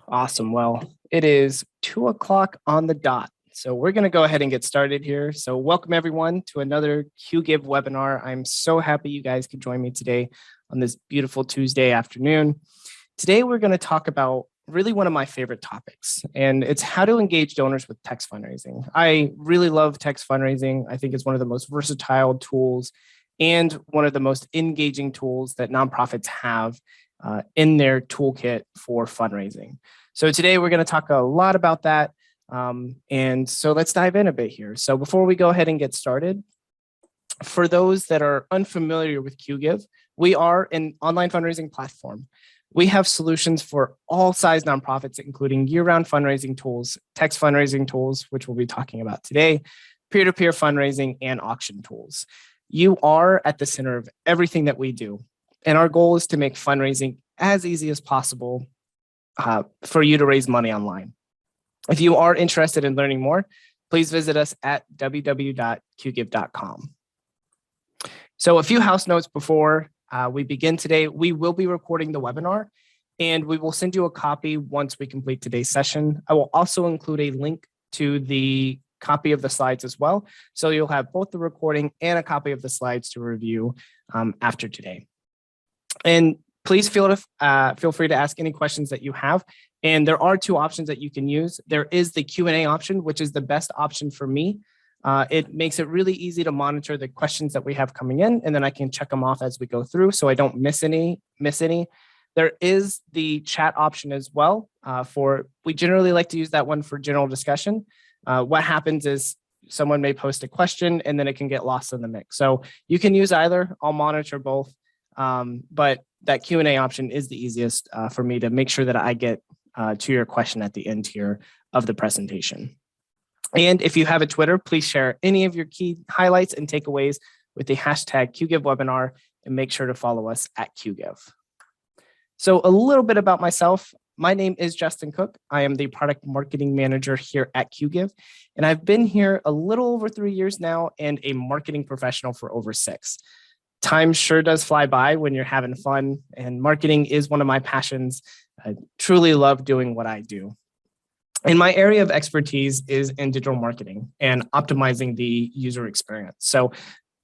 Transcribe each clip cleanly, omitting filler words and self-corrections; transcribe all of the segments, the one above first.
Awesome. Well, it is 2 o'clock on the dot. So we're going to go ahead and get started here. So welcome everyone to another QGIve webinar. I'm so happy you guys could join me today on this beautiful Tuesday afternoon. Today, we're going to talk about really one of my favorite topics, and it's how to engage donors with text fundraising. I really love text fundraising. I think it's one of the most versatile tools and one of the most engaging tools that nonprofits have in their toolkit for fundraising. So today we're going to talk a lot about that. And so let's dive in a bit here. So before we go ahead and get started, for those that are unfamiliar with QGIve, we are an online fundraising platform. We have solutions for all size nonprofits, including year-round fundraising tools, text fundraising tools, which we'll be talking about today, peer-to-peer fundraising, and auction tools. You are at the center of everything that we do. And our goal is to make fundraising as easy as possible for you to raise money online. If you are interested in learning more, please visit us at www.qgive.com. So a few house notes before we begin today. We will be recording the webinar, and we will send you a copy once we complete today's session. I will also include a link to the copy of the slides as well. So you'll have both the recording and a copy of the slides to review after today. And please feel free to ask any questions that you have. And there are two options that you can use. There is the Q&A option, which is the best option for me. It makes it really easy to monitor the questions that we have coming in, and then I can check them off as we go through so I don't miss any. There is the chat option as well. We generally like to use that one for general discussion. What happens is someone may post a question and then it can get lost in the mix. So you can use either. I'll monitor both. But that Q&A option is the easiest for me to make sure that I get to your question at the end here of the presentation. And if you have a Twitter, please share any of your key highlights and takeaways with the hashtag QGiveWebinar, and make sure to follow us at QGive. So a little bit about myself. My name is Justin Cook. I am the product marketing manager here at QGive, and I've been here a little over 3 years now and a marketing professional for over 6. Time sure does fly by when you're having fun, and marketing is one of my passions. I truly love doing what I do. And my area of expertise is in digital marketing and optimizing the user experience. So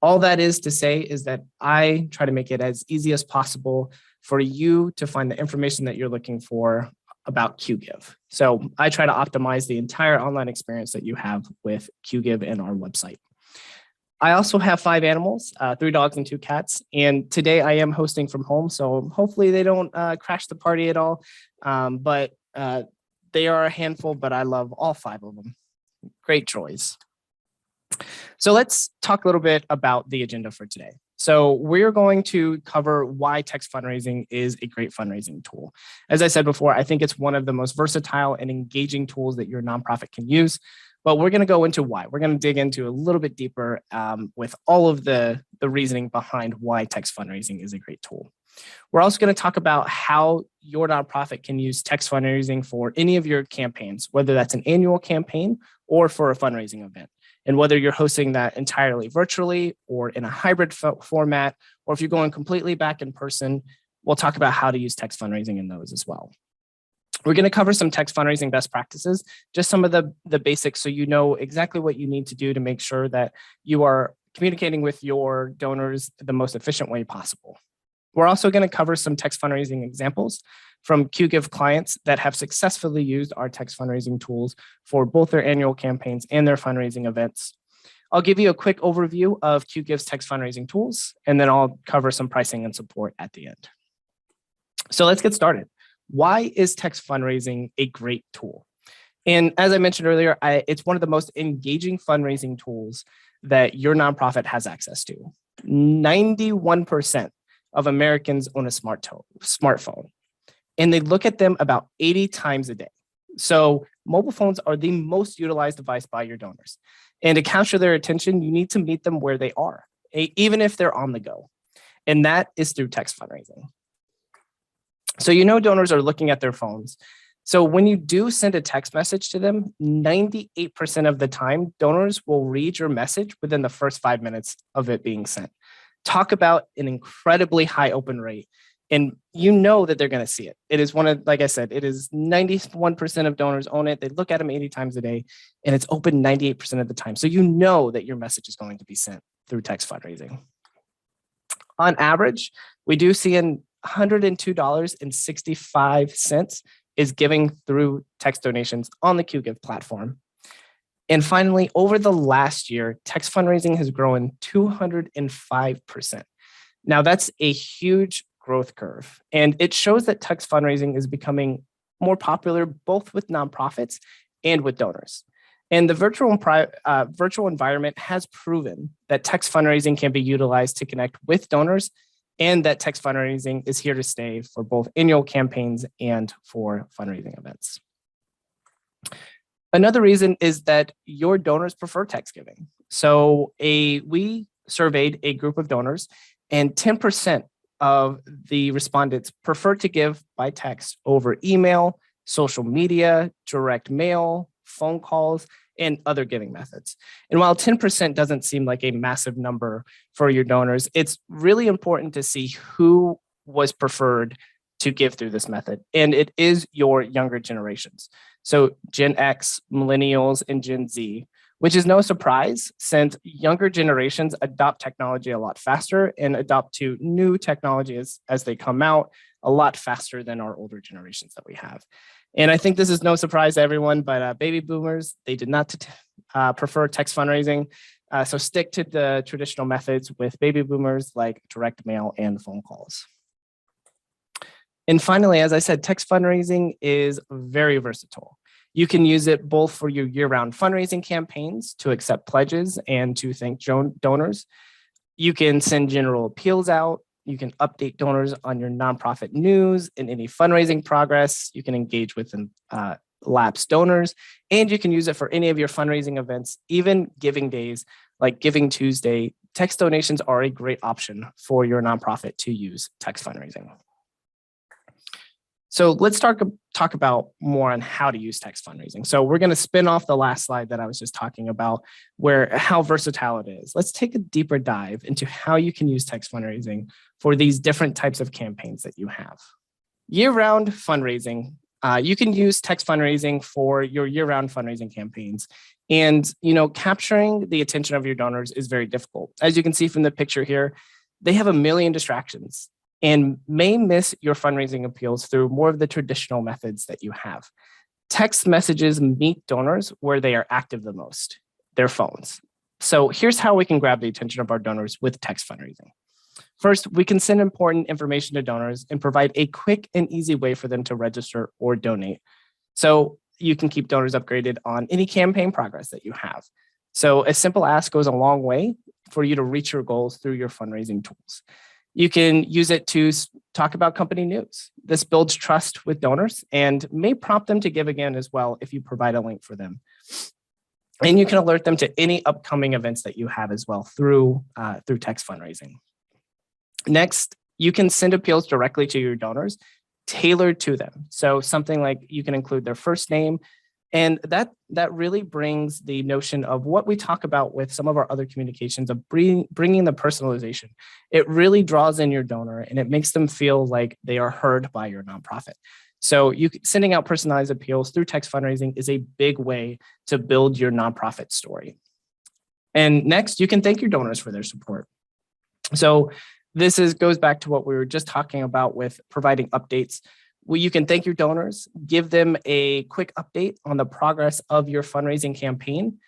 all that is to say is that I try to make it as easy as possible for you to find the information that you're looking for about QGive. So I try to optimize the entire online experience that you have with QGive and our website. I also have 5 animals, 3 dogs and 2 cats. And today I am hosting from home, so hopefully they don't crash the party at all. But they are a handful, but I love all 5 of them. Great joys. So let's talk a little bit about the agenda for today. So we're going to cover why text fundraising is a great fundraising tool. As I said before, I think it's one of the most versatile and engaging tools that your nonprofit can use. But we're going to go into why. We're going to dig into a little bit deeper with all of the reasoning behind why text fundraising is a great tool. We're also going to talk about how your nonprofit can use text fundraising for any of your campaigns, whether that's an annual campaign or for a fundraising event, and whether you're hosting that entirely virtually or in a hybrid format, or if you're going completely back in person. We'll talk about how to use text fundraising in those as well. We're going to cover some text fundraising best practices, just some of the basics, so you know exactly what you need to do to make sure that you are communicating with your donors the most efficient way possible. We're also going to cover some text fundraising examples from QGive clients that have successfully used our text fundraising tools for both their annual campaigns and their fundraising events. I'll give you a quick overview of QGive's text fundraising tools, and then I'll cover some pricing and support at the end. So let's get started. Why is text fundraising a great tool? And as I mentioned earlier, it's one of the most engaging fundraising tools that your nonprofit has access to. 91% of Americans own a smartphone, and they look at them about 80 times a day. So mobile phones are the most utilized device by your donors. And to capture their attention, you need to meet them where they are, even if they're on the go. And that is through text fundraising. So you know donors are looking at their phones. So when you do send a text message to them, 98% of the time, donors will read your message within the first 5 minutes of it being sent. Talk about an incredibly high open rate And you know that they're going to see it. It is like I said, it is 91% of donors own it. They look at them 80 times a day, and it's open 98% of the time. So you know that your message is going to be sent through text fundraising. On average, we do see $102.65 is giving through text donations on the QGive platform. And finally, over the last year, text fundraising has grown 205%. Now, that's a huge growth curve, and it shows that text fundraising is becoming more popular both with nonprofits and with donors. And the virtual environment has proven that text fundraising can be utilized to connect with donors, and that text fundraising is here to stay for both annual campaigns and for fundraising events. Another reason is that your donors prefer text giving. So we surveyed a group of donors, and 10% of the respondents prefer to give by text over email, social media, direct mail, phone calls, and other giving methods. And while 10% doesn't seem like a massive number for your donors, it's really important to see who was preferred to give through this method. And it is your younger generations. So Gen X, Millennials, and Gen Z, which is no surprise since younger generations adopt technology a lot faster and adopt to new technologies as they come out a lot faster than our older generations that we have. And I think this is no surprise to everyone, but baby boomers, they did not prefer text fundraising. So stick to the traditional methods with baby boomers like direct mail and phone calls. And finally, as I said, text fundraising is very versatile. You can use it both for your year-round fundraising campaigns to accept pledges and to thank donors. You can send general appeals out. You can update donors on your nonprofit news and any fundraising progress. You can engage with lapsed donors, and you can use it for any of your fundraising events, even giving days like Giving Tuesday. Text donations are a great option for your nonprofit to use text fundraising. So let's talk about more on how to use text fundraising. So we're going to spin off the last slide that I was just talking about, how versatile it is. Let's take a deeper dive into how you can use text fundraising for these different types of campaigns that you have. Year-round fundraising, you can use text fundraising for your year-round fundraising campaigns. And capturing the attention of your donors is very difficult. As you can see from the picture here, they have a million distractions and may miss your fundraising appeals through more of the traditional methods that you have. Text messages meet donors where they are active the most, their phones. So here's how we can grab the attention of our donors with text fundraising. First, we can send important information to donors and provide a quick and easy way for them to register or donate. So you can keep donors upgraded on any campaign progress that you have. So a simple ask goes a long way for you to reach your goals through your fundraising tools. You can use it to talk about company news. This builds trust with donors and may prompt them to give again as well if you provide a link for them. And you can alert them to any upcoming events that you have as well through text fundraising. Next, you can send appeals directly to your donors, tailored to them. So something like you can include their first name, and that really brings the notion of what we talk about with some of our other communications of bringing the personalization. It really draws in your donor and it makes them feel like they are heard by your nonprofit. So sending out personalized appeals through text fundraising is a big way to build your nonprofit story. And next, you can thank your donors for their support. So this goes back to what we were just talking about with providing updates. You can thank your donors, give them a quick update on the progress of your fundraising campaign,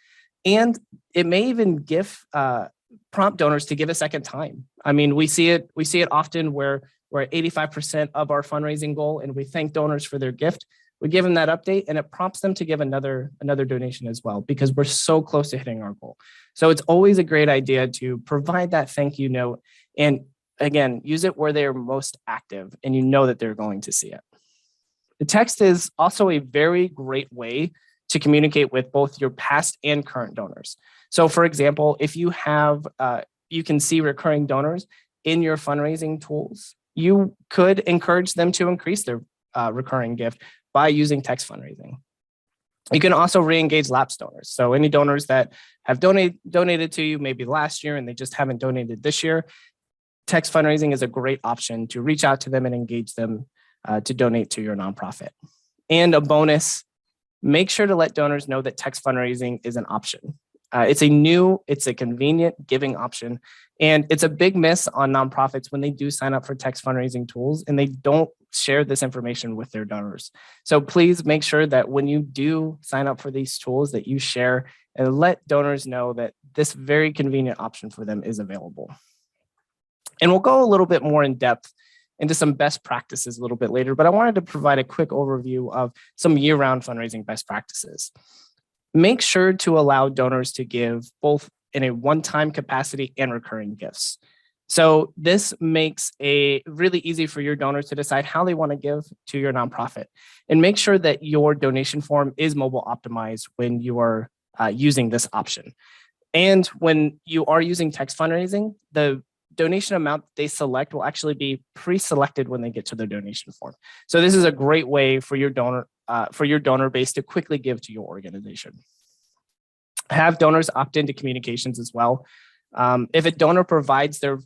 and it may even prompt donors to give a second time. I mean, we see it often where we're at 85% of our fundraising goal, and we thank donors for their gift. We give them that update, and it prompts them to give another donation as well because we're so close to hitting our goal. So it's always a great idea to provide that thank you note, and again, use it where they are most active and you know that they're going to see it. The text is also a very great way to communicate with both your past and current donors. So for example, if you have, you can see recurring donors in your fundraising tools, you could encourage them to increase their recurring gift by using text fundraising. You can also re-engage lapsed donors. So any donors that have donated to you maybe last year and they just haven't donated this year, text fundraising is a great option to reach out to them and engage them to donate to your nonprofit. And a bonus, make sure to let donors know that text fundraising is an option. It's a convenient giving option. And it's a big miss on nonprofits when they do sign up for text fundraising tools and they don't share this information with their donors. So please make sure that when you do sign up for these tools that you share and let donors know that this very convenient option for them is available. And we'll go a little bit more in depth into some best practices a little bit later, but I wanted to provide a quick overview of some year-round fundraising best practices. Make sure to allow donors to give both in a one-time capacity and recurring gifts. So this makes it really easy for your donors to decide how they want to give to your nonprofit. And make sure that your donation form is mobile optimized when you are using this option. And when you are using text fundraising, the donation amount they select will actually be pre-selected when they get to their donation form. So this is a great way for your donor base to quickly give to your organization. Have donors opt into communications as well. If a donor provides their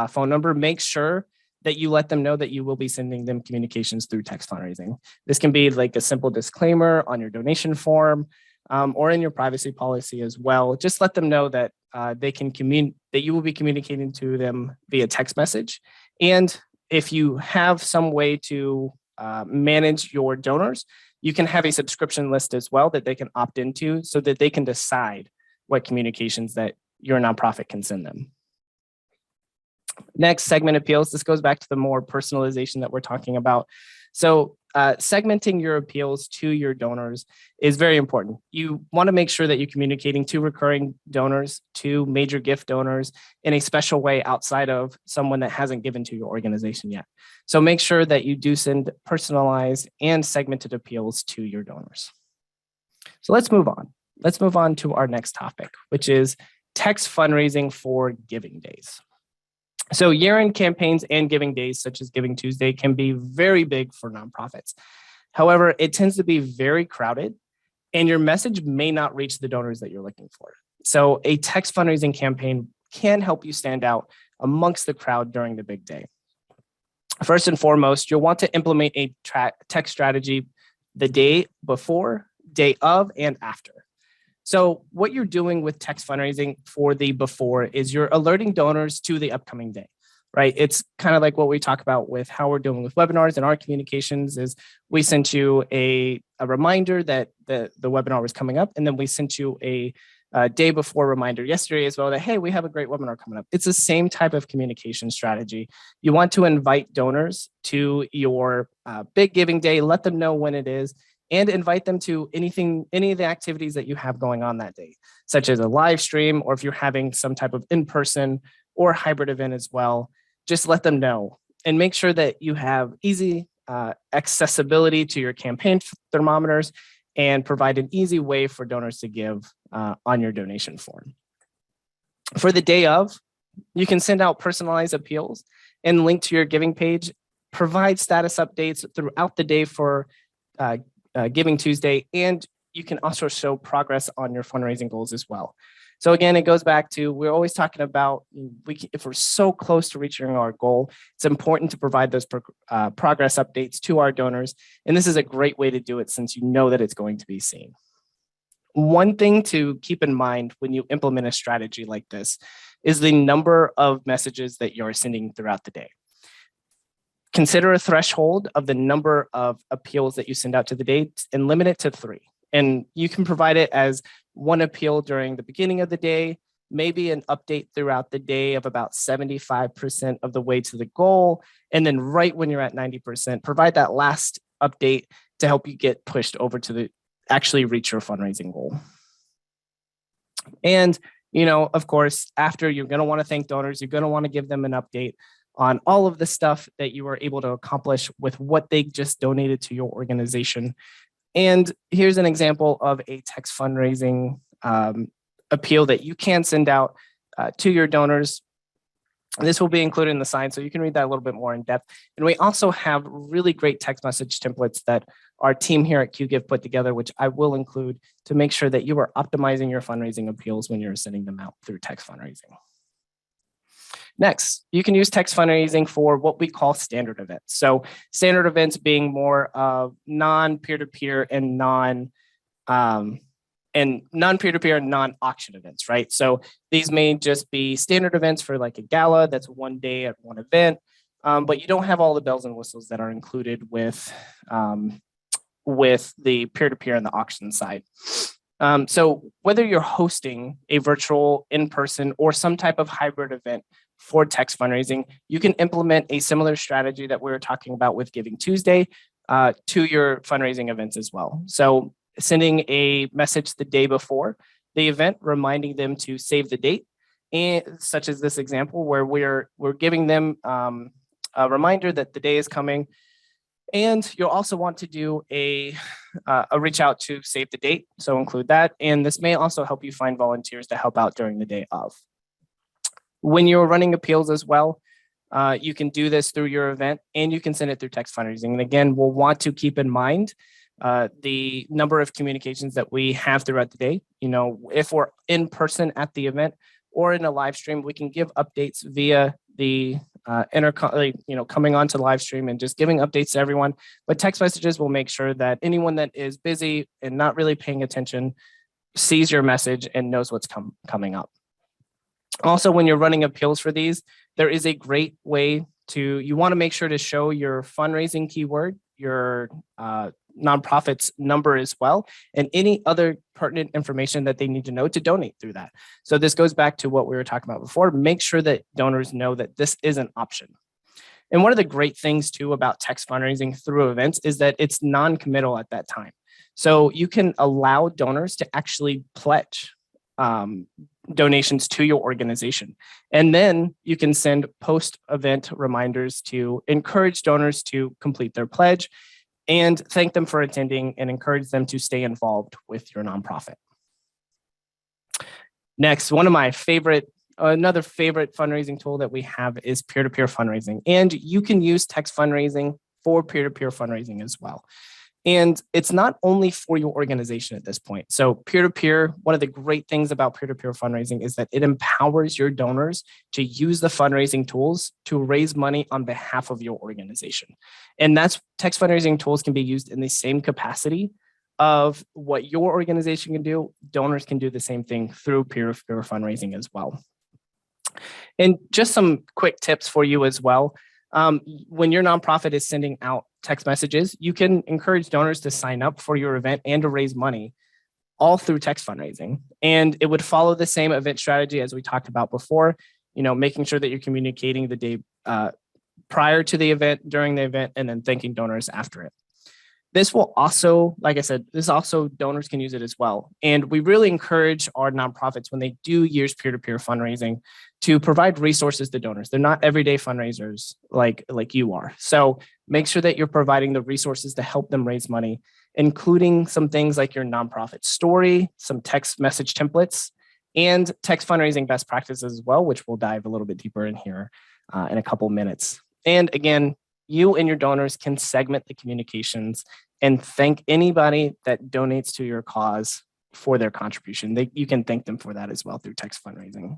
phone number, make sure that you let them know that you will be sending them communications through text fundraising. This can be like a simple disclaimer on your donation form or in your privacy policy as well. Just let them know that that you will be communicating to them via text message. And if you have some way to manage your donors, you can have a subscription list as well that they can opt into so that they can decide what communications that your nonprofit can send them. Next, segment appeals. This goes back to the more personalization that we're talking about. So segmenting your appeals to your donors is very important. You want to make sure that you're communicating to recurring donors, to major gift donors in a special way outside of someone that hasn't given to your organization yet. So make sure that you do send personalized and segmented appeals to your donors. So let's move on. Let's move on to our next topic, which is text fundraising for giving days. So year-end campaigns and giving days, such as Giving Tuesday, can be very big for nonprofits. However, it tends to be very crowded and your message may not reach the donors that you're looking for. So a text fundraising campaign can help you stand out amongst the crowd during the big day. First and foremost, you'll want to implement a text strategy the day before, day of, and after. So what you're doing with text fundraising for the before is you're alerting donors to the upcoming day, right? It's kind of like what we talk about with how we're doing with webinars and our communications is we sent you a reminder that the webinar was coming up, and then we sent you a day before reminder yesterday as well that, hey, we have a great webinar coming up. It's the same type of communication strategy. You want to invite donors to your big giving day, let them know when it is, and invite them to any of the activities that you have going on that day, such as a live stream, or if you're having some type of in-person or hybrid event as well, just let them know and make sure that you have easy accessibility to your campaign thermometers and provide an easy way for donors to give on your donation form. For the day of, you can send out personalized appeals and link to your giving page, provide status updates throughout the day for Giving Tuesday, and you can also show progress on your fundraising goals as well. So again, it goes back to, we're always talking about if we're so close to reaching our goal, it's important to provide those progress updates to our donors. And this is a great way to do it since you know that it's going to be seen. One thing to keep in mind when you implement a strategy like this is the number of messages that you're sending throughout the day. Consider a threshold of the number of appeals that you send out to the day and limit it to 3. And you can provide it as one appeal during the beginning of the day, maybe an update throughout the day of about 75% of the way to the goal. And then right when you're at 90%, provide that last update to help you get pushed over to actually reach your fundraising goal. And, of course, after, you're going to want to thank donors, you're going to want to give them an update on all of the stuff that you were able to accomplish with what they just donated to your organization. And here's an example of a text fundraising appeal that you can send out to your donors. This will be included in the sign, so you can read that a little bit more in depth. And we also have really great text message templates that our team here at QGIve put together, which I will include to make sure that you are optimizing your fundraising appeals when you're sending them out through text fundraising. Next, you can use text fundraising for what we call standard events. So standard events being more of non-peer-to-peer and non-peer-to-peer and non-auction events, right? So these may just be standard events for like a gala that's one day at one event, but you don't have all the bells and whistles that are included with the peer-to-peer and the auction side. So whether you're hosting a virtual, in-person, or some type of hybrid event for text fundraising, you can implement a similar strategy that we were talking about with Giving Tuesday to your fundraising events as well. So sending a message the day before the event, reminding them to save the date, and such as this example where we're giving them a reminder that the day is coming. And you'll also want to do a reach out to save the date, so include that. And this may also help you find volunteers to help out during the day of. When you're running appeals as well, you can do this through your event and you can send it through text fundraising. And again, we'll want to keep in mind the number of communications that we have throughout the day. You know, if we're in person at the event or in a live stream, we can give updates via the coming onto the live stream and just giving updates to everyone. But text messages will make sure that anyone that is busy and not really paying attention sees your message and knows what's coming up. Also, when you're running appeals for these, there is a great way you want to make sure to show your fundraising keyword, your nonprofit's number as well, and any other pertinent information that they need to know to donate through that. So this goes back to what we were talking about before. Make sure that donors know that this is an option. And one of the great things too about text fundraising through events is that it's non-committal at that time. So you can allow donors to actually pledge donations to your organization. And then you can send post-event reminders to encourage donors to complete their pledge and thank them for attending and encourage them to stay involved with your nonprofit. Next, another favorite fundraising tool that we have is peer-to-peer fundraising. And you can use text fundraising for peer-to-peer fundraising as well. And it's not only for your organization at this point. So peer-to-peer, one of the great things about peer-to-peer fundraising is that it empowers your donors to use the fundraising tools to raise money on behalf of your organization. And that's text fundraising tools can be used in the same capacity of what your organization can do. Donors can do the same thing through peer-to-peer fundraising as well. And just some quick tips for you as well. When your nonprofit is sending out text messages, you can encourage donors to sign up for your event and to raise money all through text fundraising. And it would follow the same event strategy as we talked about before, making sure that you're communicating the day prior to the event, during the event, and then thanking donors after it. This will also, like I said, donors can use it as well. And we really encourage our nonprofits when they do use peer-to-peer fundraising to provide resources to donors. They're not everyday fundraisers like you are. So make sure that you're providing the resources to help them raise money, including some things like your nonprofit story, some text message templates, and text fundraising best practices as well, which we'll dive a little bit deeper in here in a couple minutes. And again, you and your donors can segment the communications and thank anybody that donates to your cause for their contribution. You can thank them for that as well through text fundraising.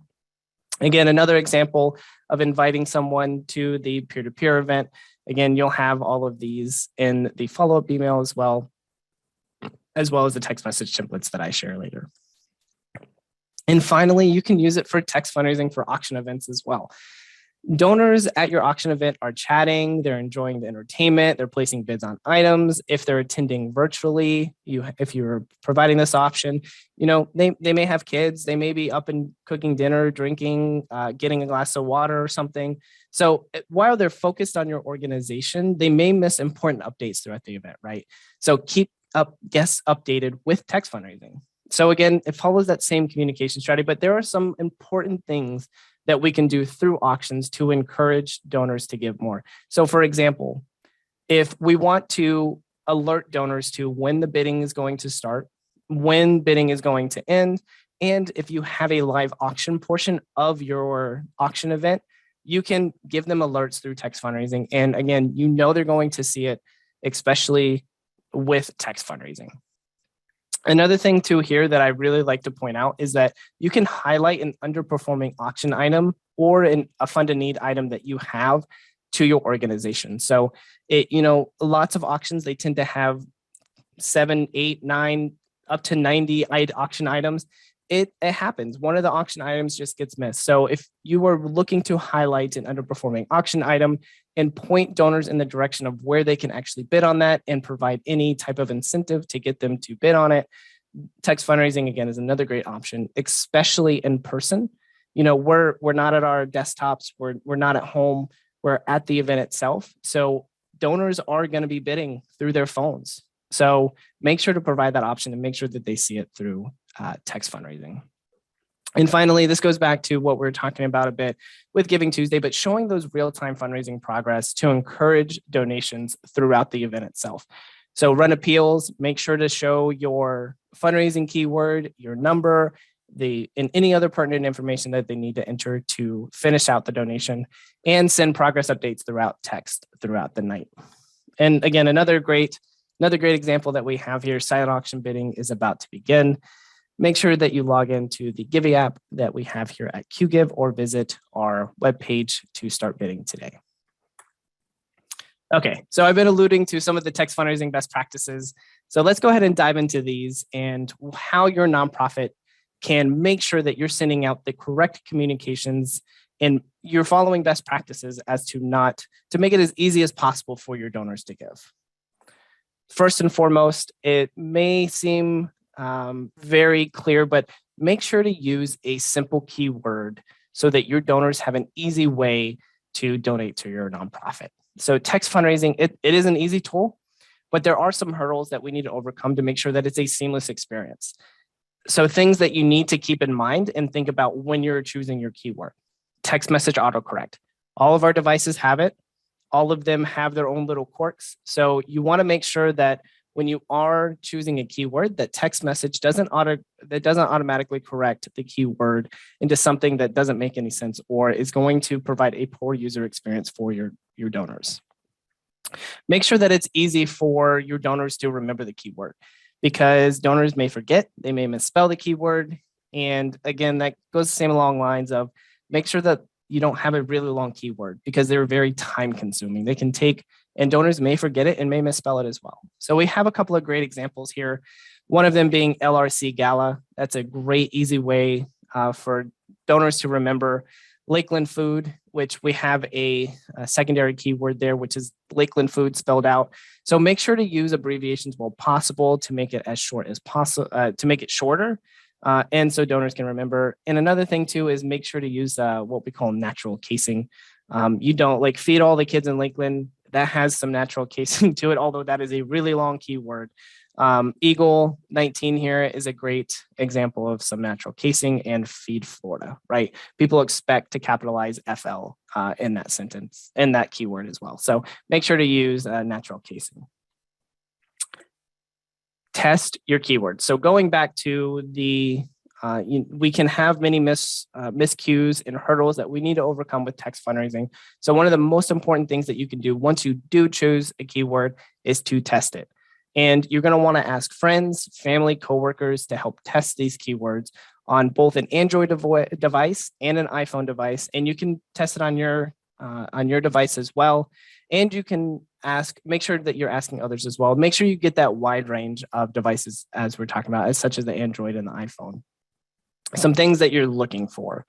Again, another example of inviting someone to the peer-to-peer event. Again, you'll have all of these in the follow-up email as well as the text message templates that I share later. And finally, you can use it for text fundraising for auction events as well. Donors at your auction event are chatting, they're enjoying the entertainment, they're placing bids on items. If they're attending virtually, if you're providing this option, they may have kids, they may be up and cooking dinner, drinking, getting a glass of water or something. So while they're focused on your organization, they may miss important updates throughout the event, right? So keep guests updated with text fundraising. So again, it follows that same communication strategy, but there are some important things that we can do through auctions to encourage donors to give more. So for example, if we want to alert donors to when the bidding is going to start, when bidding is going to end, and if you have a live auction portion of your auction event, you can give them alerts through text fundraising. And again, they're going to see it, especially with text fundraising. Another thing too here that I really like to point out is that you can highlight an underperforming auction item or a fund and need item that you have to your organization. So lots of auctions, they tend to have 7, 8, 9, up to 90 auction items. It happens. One of the auction items just gets missed. So if you are looking to highlight an underperforming auction item and point donors in the direction of where they can actually bid on that and provide any type of incentive to get them to bid on it, text fundraising, again, is another great option, especially in person. We're not at our desktops. We're not at home. We're at the event itself. So donors are going to be bidding through their phones. So make sure to provide that option and make sure that they see it through text fundraising. And finally, this goes back to what we were talking about a bit with Giving Tuesday, but showing those real-time fundraising progress to encourage donations throughout the event itself. So run appeals, make sure to show your fundraising keyword, your number, and any other pertinent information that they need to enter to finish out the donation, and send progress updates throughout text throughout the night. And again, another great example that we have here, silent auction bidding is about to begin. Make sure that you log into the Giving app that we have here at QGive or visit our webpage to start bidding today. Okay, so I've been alluding to some of the text fundraising best practices. So let's go ahead and dive into these and how your nonprofit can make sure that you're sending out the correct communications and you're following best practices as to make it as easy as possible for your donors to give. First and foremost, it may seem very clear, but make sure to use a simple keyword so that your donors have an easy way to donate to your nonprofit. So text fundraising, it is an easy tool, but there are some hurdles that we need to overcome to make sure that it's a seamless experience. So things that you need to keep in mind and think about when you're choosing your keyword. Text message autocorrect. All of our devices have it. All of them have their own little quirks. So you want to make sure that when you are choosing a keyword, that text message doesn't automatically correct the keyword into something that doesn't make any sense or is going to provide a poor user experience for your donors. Make sure that it's easy for your donors to remember the keyword, because donors may forget, they may misspell the keyword. And again, that goes the same along lines of make sure that you don't have a really long keyword because they're very time consuming. They can take, and donors may forget it and may misspell it as well. So we have a couple of great examples here. One of them being LRC Gala. That's a great, easy way for donors to remember. Lakeland Food, which we have a secondary keyword there, which is Lakeland Food spelled out. So make sure to use abbreviations where possible to make it as short as possible, to make it shorter. And so donors can remember. And another thing too is make sure to use what we call natural casing. You don't feed all the kids in Lakeland. That has some natural casing to it, although that is a really long keyword. Eagle 19 here is a great example of some natural casing, and feed Florida, right? People expect to capitalize FL in that sentence, in that keyword as well. So make sure to use natural casing. Test your keywords. So going back to the, we can have many miscues and hurdles that we need to overcome with text fundraising. So one of the most important things that you can do once you do choose a keyword is to test it. And you're going to want to ask friends, family, coworkers to help test these keywords on both an Android device and an iPhone device. And you can test it on your device as well. And you can make sure that you're asking others as well. Make sure you get that wide range of devices as we're talking about, such as the Android and the iPhone. Some things that you're looking for.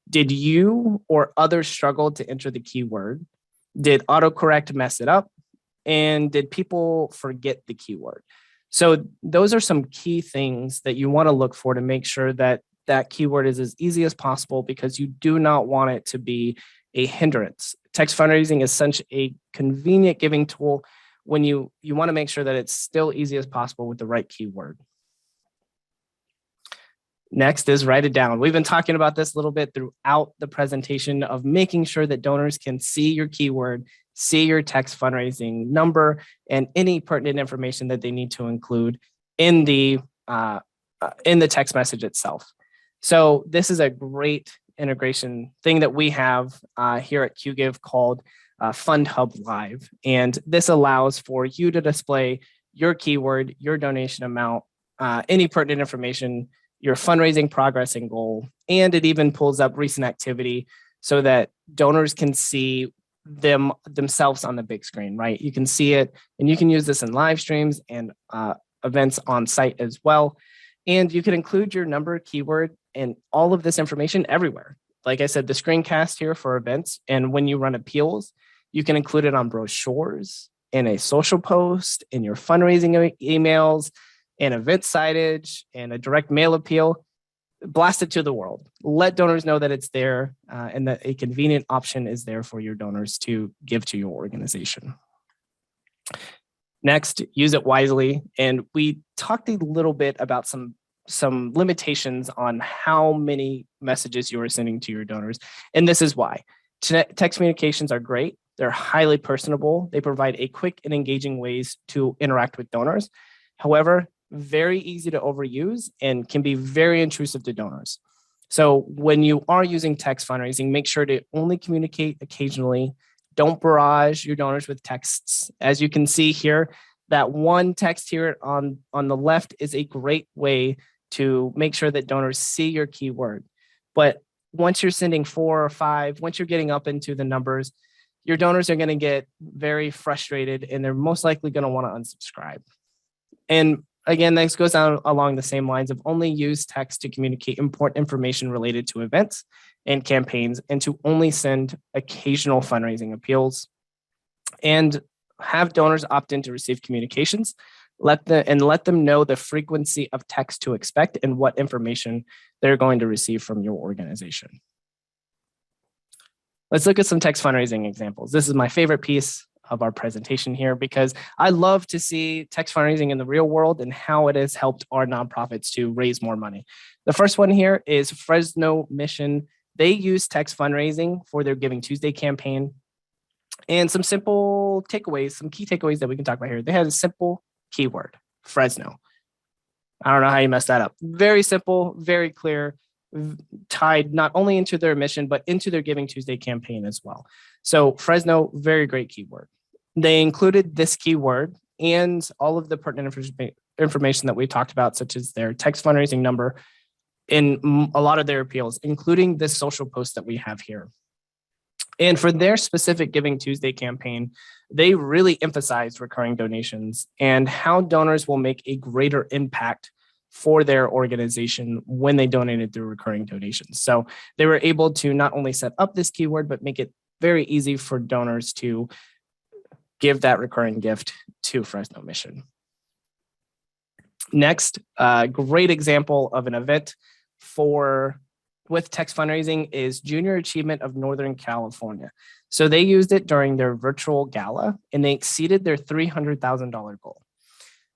Did you or others struggle to enter the keyword? Did autocorrect mess it up? And did people forget the keyword? So those are some key things that you want to look for to make sure that that keyword is as easy as possible, because you do not want it to be a hindrance. Text fundraising is such a convenient giving tool when you want to make sure that it's still easy as possible with the right keyword. Next is write it down. We've been talking about this a little bit throughout the presentation of making sure that donors can see your keyword, see your text fundraising number, and any pertinent information that they need to include in the text message itself. So this is a great integration thing that we have here at QGive called Fund Hub Live. And this allows for you to display your keyword, your donation amount, any pertinent information, your fundraising progress and goal, and it even pulls up recent activity so that donors can see themselves on the big screen, right? You can see it, and you can use this in live streams and events on site as well. And you can include your number, keyword, and all of this information everywhere. Like I said, the screencast here for events, and when you run appeals, you can include it on brochures, in a social post, in your fundraising emails, in event signage, and a direct mail appeal. Blast it to the world. Let donors know that it's there and that a convenient option is there for your donors to give to your organization. Next, use it wisely. And we talked a little bit about some limitations on how many messages you are sending to your donors. And this is why. Text communications are great. They're highly personable. They provide a quick and engaging ways to interact with donors. However, very easy to overuse and can be very intrusive to donors. So when you are using text fundraising, make sure to only communicate occasionally. Don't barrage your donors with texts. As you can see here, that one text here on the left is a great way to make sure that donors see your keyword. But once you're sending 4 or 5, once you're getting up into the numbers, your donors are going to get very frustrated and they're most likely going to want to unsubscribe. And again, this goes down along the same lines of only use text to communicate important information related to events and campaigns, and to only send occasional fundraising appeals. And have donors opt in to receive communications. Let them know the frequency of text to expect and what information they're going to receive from your organization. Let's look at some text fundraising examples. This is my favorite piece of our presentation here because I love to see text fundraising in the real world and how it has helped our nonprofits to raise more money. The first one here is Fresno Mission. They use text fundraising for their Giving Tuesday campaign. And some simple takeaways, some key takeaways that we can talk about here. They had a simple keyword, Fresno. I don't know how you messed that up. Very simple, very clear, tied not only into their mission, but into their Giving Tuesday campaign as well. So Fresno, very great keyword. They included this keyword and all of the pertinent information that we talked about, such as their text fundraising number in a lot of their appeals, including this social post that we have here. And for their specific Giving Tuesday campaign, they really emphasized recurring donations and how donors will make a greater impact for their organization when they donated through recurring donations. So they were able to not only set up this keyword, but make it very easy for donors to give that recurring gift to Fresno Mission. Next, a great example of an event with text fundraising is Junior Achievement of Northern California. So they used it during their virtual gala and they exceeded their $300,000 goal.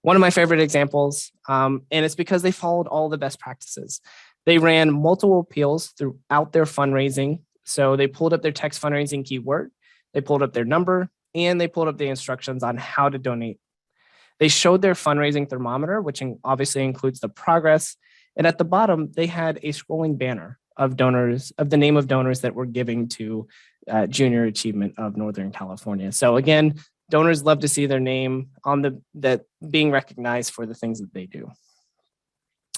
One of my favorite examples, and it's because they followed all the best practices. They ran multiple appeals throughout their fundraising. So they pulled up their text fundraising keyword, they pulled up their number, and they pulled up the instructions on how to donate. They showed their fundraising thermometer, which obviously includes the progress. And at the bottom, they had a scrolling banner of donors, of the name of donors that were giving to Junior Achievement of Northern California. So again, donors love to see their name on that being recognized for the things that they do.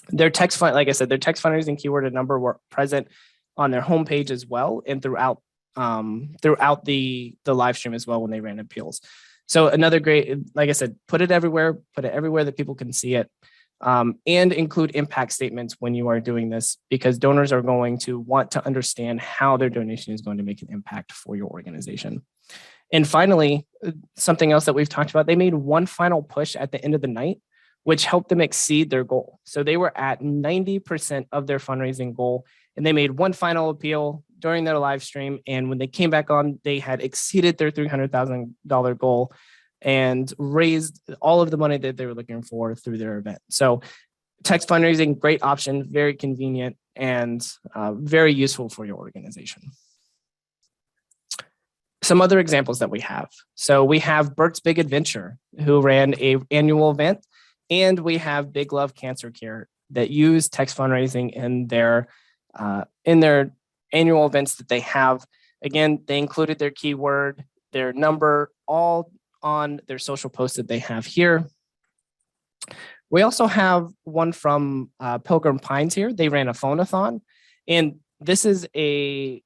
Their text like I said, their text fundraising keyword and number were present on their homepage as well, and throughout the live stream as well when they ran appeals. So another great, like I said, put it everywhere that people can see it. And include impact statements when you are doing this, because donors are going to want to understand how their donation is going to make an impact for your organization. And finally, something else that we've talked about, they made one final push at the end of the night, which helped them exceed their goal. So they were at 90% of their fundraising goal, and they made one final appeal during their live stream. And when they came back on, they had exceeded their $300,000 goal and raised all of the money that they were looking for through their event. So text fundraising, great option, very convenient, and very useful for your organization. Some other examples that we have. So we have Bert's Big Adventure, who ran an annual event, and we have Big Love Cancer Care that use text fundraising in their annual events that they have. Again, they included their keyword, their number, all on their social posts that they have here. We also have one from Pilgrim Pines here. They ran a phone-a-thon, and this is a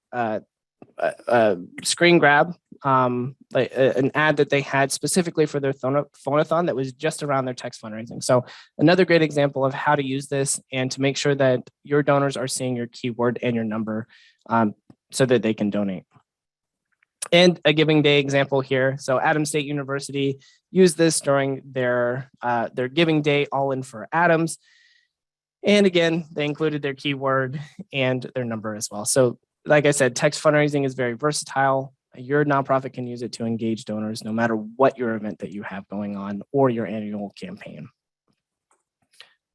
screen grab, like an ad that they had specifically for their phone-a-thon that was just around their text fundraising. So another great example of how to use this and to make sure that your donors are seeing your keyword and your number so that they can donate. And a Giving Day example here. So Adams State University used this during their Giving Day All In for Adams. And again, they included their keyword and their number as well. So like I said, text fundraising is very versatile. Your nonprofit can use it to engage donors no matter what your event that you have going on or your annual campaign.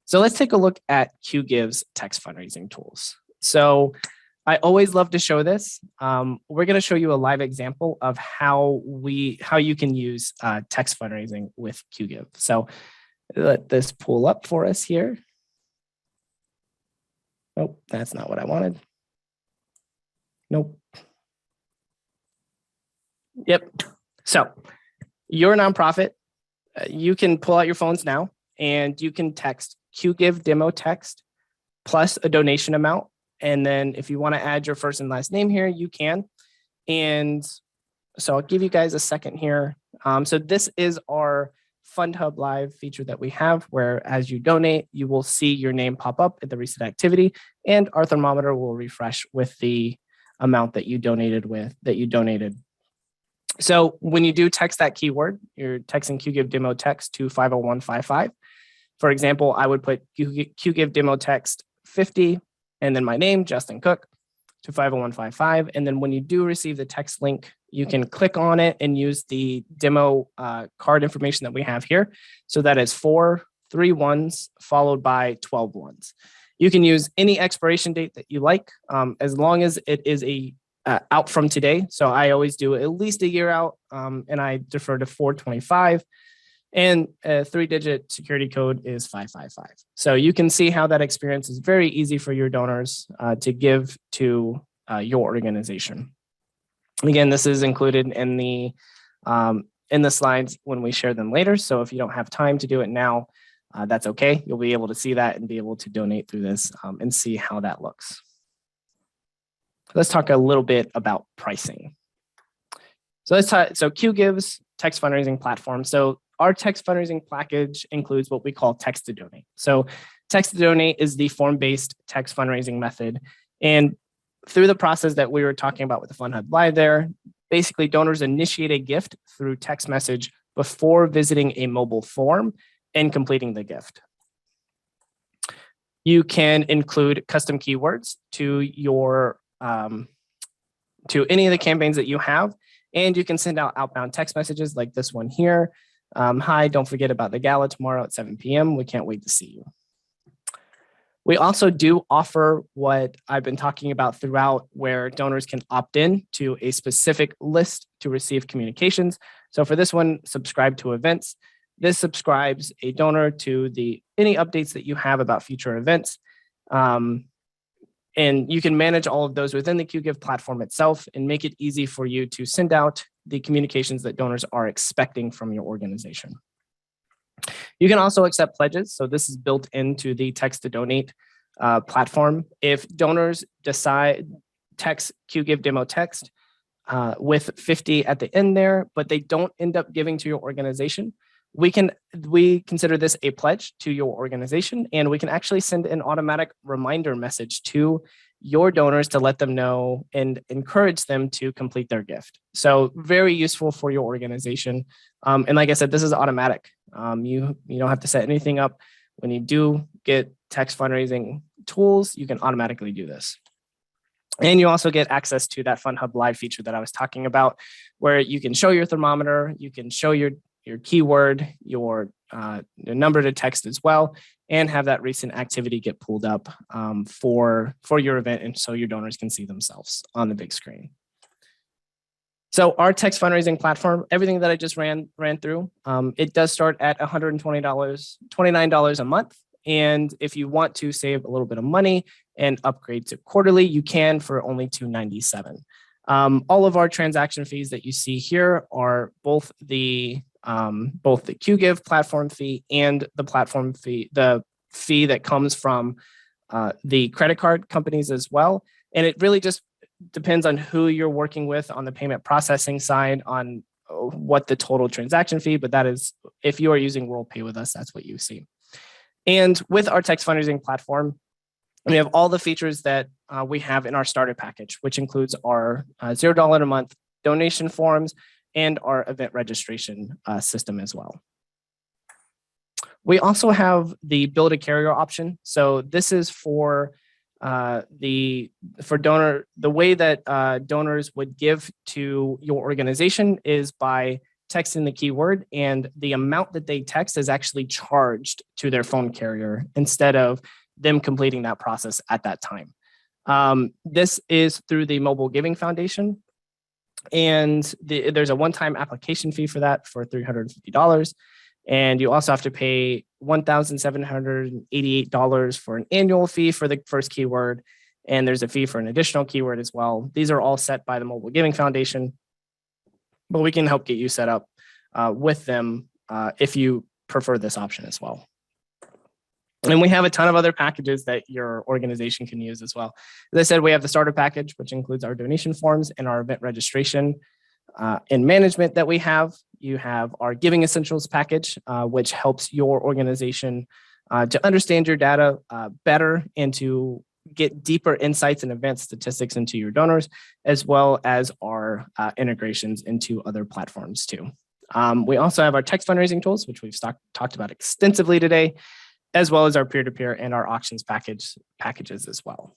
So let's take a look at QGive's text fundraising tools. So I always love to show this. We're going to show you a live example of how you can use text fundraising with QGive. So let this pull up for us here. Oh, that's not what I wanted. Nope. Yep. So your nonprofit, you can pull out your phones now and you can text QGive demo text plus a donation amount. And then if you want to add your first and last name here, you can. And so I'll give you guys a second here. So this is our Fund Hub Live feature that we have, where as you donate, you will see your name pop up at the recent activity, and our thermometer will refresh with the amount that you donated. So when you do text that keyword, you're texting QGive demo text to 50155. For example, I would put QGive demo text 50 and then my name, Justin Cook, to 50155. And then when you do receive the text link, you can click on it and use the demo card information that we have here. So that is 4 3 ones followed by 12 ones. You can use any expiration date that you like, as long as it is out from today. So I always do at least a year out, and I defer to 4/25. And a 3-digit security code is 555. So you can see how that experience is very easy for your donors to give to your organization. Again, this is included in the slides when we share them later. So if you don't have time to do it now, that's okay. You'll be able to see that and be able to donate through this and see how that looks. Let's talk a little bit about pricing. So QGive's text fundraising platform. So our text fundraising package includes what we call text to donate. So text to donate is the form-based text fundraising method. And through the process that we were talking about with the Fund Hub Live there, basically donors initiate a gift through text message before visiting a mobile form and completing the gift. You can include custom keywords to your to any of the campaigns that you have, and you can send out outbound text messages like this one here. Hi, don't forget about the gala tomorrow at 7 p.m. We can't wait to see you. We also do offer what I've been talking about throughout, where donors can opt in to a specific list to receive communications. So for this one, subscribe to events. This subscribes a donor to any updates that you have about future events. And you can manage all of those within the QGive platform itself and make it easy for you to send out the communications that donors are expecting from your organization. You can also accept pledges. So this is built into the text to donate platform. If donors text QGive demo text with 50 at the end there, but they don't end up giving to your organization, we consider this a pledge to your organization, and we can actually send an automatic reminder message to your donors to let them know and encourage them to complete their gift. So very useful for your organization. And like I said, this is automatic. You don't have to set anything up. When you do get text fundraising tools, you can automatically do this. And you also get access to that Fund Hub Live feature that I was talking about, where you can show your thermometer, you can show your keyword, your number to text as well, and have that recent activity get pulled up for your event, and so your donors can see themselves on the big screen. So our text fundraising platform, everything that I just ran through, it does start at $129 a month. And if you want to save a little bit of money and upgrade to quarterly, you can for only $297. All of our transaction fees that you see here are both the QGive platform fee and the platform fee, the fee that comes from the credit card companies as well. And it really just depends on who you're working with on the payment processing side on what the total transaction fee, but that is, if you are using WorldPay with us, that's what you see. And with our text fundraising platform, we have all the features that we have in our starter package, which includes our $0 a month donation forms and our event registration system as well. We also have the build a carrier option. So this is for the way that donors would give to your organization is by texting the keyword, and the amount that they text is actually charged to their phone carrier instead of them completing that process at that time. This is through the Mobile Giving Foundation, and there's a one-time application fee for that for $350. And you also have to pay $1,788 for an annual fee for the first keyword. And there's a fee for an additional keyword as well. These are all set by the Mobile Giving Foundation, but we can help get you set up with them if you prefer this option as well. And we have a ton of other packages that your organization can use as well. As I said, we have the starter package, which includes our donation forms and our event registration and management that we have. You have our Giving Essentials package, which helps your organization to understand your data better and to get deeper insights and advanced statistics into your donors, as well as our integrations into other platforms too. We also have our text fundraising tools, which we've talked about extensively today, as well as our peer-to-peer and our auctions packages as well.